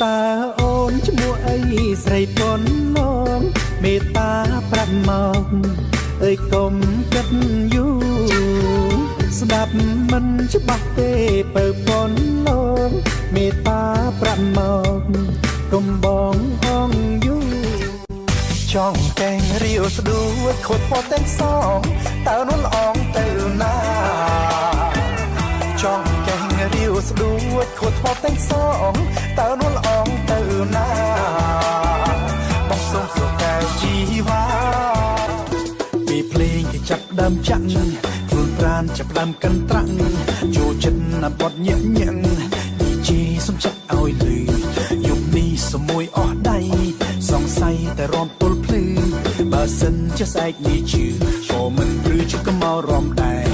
តើអូនឈ្មោះអីស្រីប៉ុនឡងមេត្តាប្រាប់មកអើយកុំគិតយូរស្ដាប់មិនច្បាស់ទេបើប៉ុនឡងមេត្តាប្រាប់មកកុំបងអងយូរចង់កែងរាវស្ដួចខូចពណ៌ទាំងសងតើនោះល្អងទៅណាចង់កែងរាវស្ដួចខូចពណ៌ទាំងសងតើនោះល្អងទៅណាបងសូមសុខកែជីវ៉ាពេលភ្លេងគេចាប់ដើមចាក់ខ្លួនប្រានចាប់ដើមកាន់ត្រាំងចូលចិត្តណាបត់ញាក់ញាក់ DJ សុំចាក់ឲ្យលឺយប់នេះសមួយអស់ដៃសង្ស័យតែរំទល់ភ្លឺបើសិនជាស្អែកនេះជឿក៏មិនព្រឺជិះក៏មករំដែរ